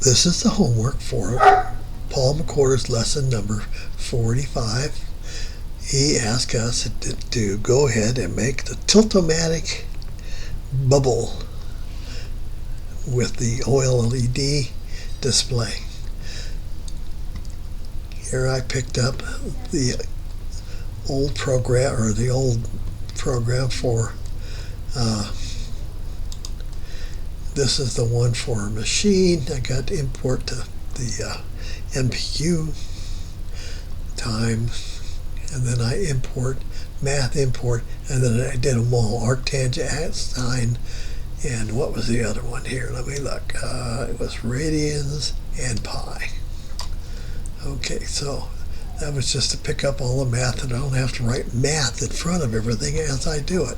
This is the homework for Paul McWhorter's lesson number 45. He asked us to go ahead and make the Tilt-O-Matic bubble with the OLED display. Here I picked up the old program, or the old program for this is the one for machine. I got to import the MPU time, and then I import math import, and then I did them all, arctangent sine, and what was the other one here? Let me look. It was radians and pi. Okay, so that was just to pick up all the math, and I don't have to write math in front of everything as I do it.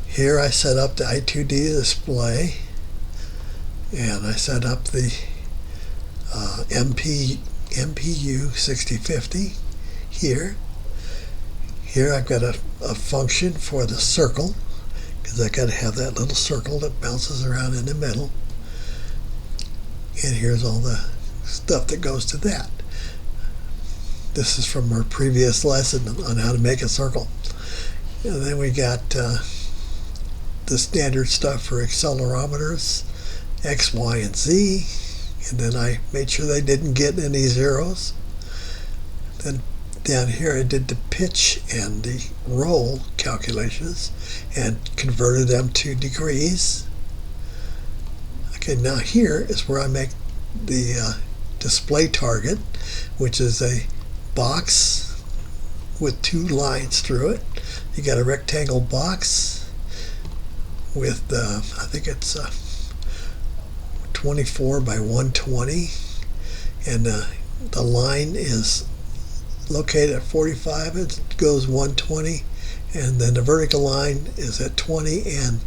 Here I set up the I2D display, and I set up the MPU 6050 here. Here I've got a function for the circle, because I got to have that little circle that bounces around in the middle. And here's all the stuff that goes to that. This is from our previous lesson on how to make a circle. And then we got the standard stuff for accelerometers, X, Y, and Z. And then I made sure they didn't get any zeros. Then down here I did the pitch and the roll calculations and converted them to degrees. Okay, now here is where I make the display target, which is a box with two lines through it. You got a rectangle box with I think it's 24 by 120, and the line is located at 45. It goes 120, and then the vertical line is at 20 and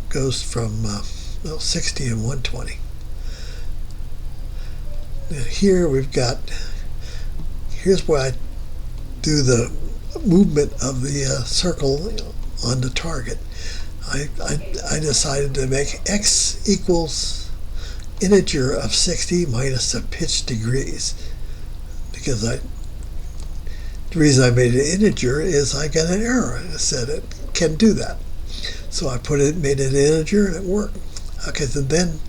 goes from 60 and 120. Now here we've got, here's where I do the movement of the circle on the target. I decided to make X equals integer of 60 minus the pitch degrees, because the reason I made it integer is I got an error. I said it can do that, so I made it integer, and it worked. Okay, so then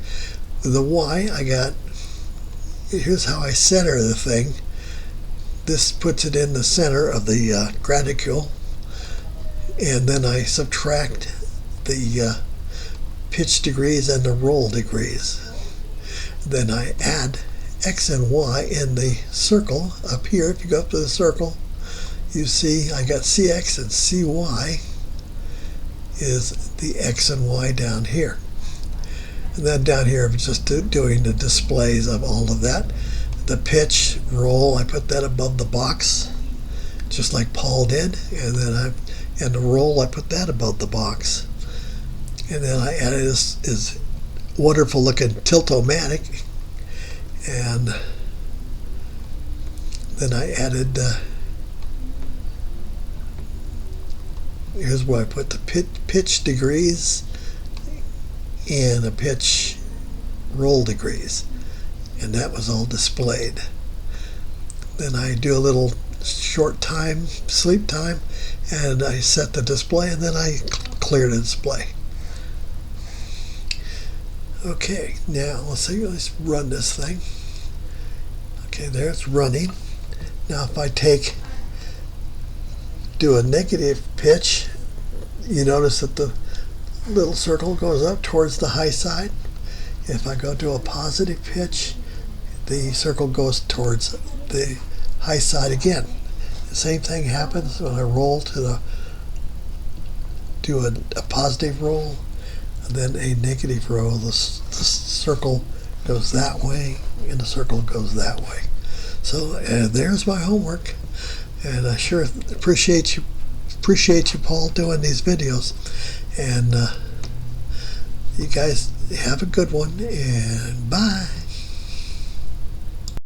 the Y, I got, here's how I center the thing. This puts it in the center of the graticule, and then I subtract the pitch degrees and the roll degrees. Then I add X and Y in the circle up here. If you go up to the circle, you see I got CX and CY is the X and Y down here. And then down here I'm just doing the displays of all of that. The pitch, roll, I put that above the box, just like Paul did. And then and the roll, I put that above the box. And then I added this wonderful looking Tilt-O-Matic, and then I added here's where I put the pitch degrees and the pitch roll degrees, and that was all displayed. Then I do a little short time, sleep time, and I set the display, and then I clear the display. Okay, now let's run this thing. Okay, there it's running. Now if I do a negative pitch, you notice that the little circle goes up towards the high side. If I go to a positive pitch, the circle goes towards the high side again. The same thing happens when I roll do a positive roll, and then a negative roll. The circle goes that way, and the circle goes that way. So there's my homework, and I sure appreciate you, Paul, doing these videos. And you guys have a good one, and bye.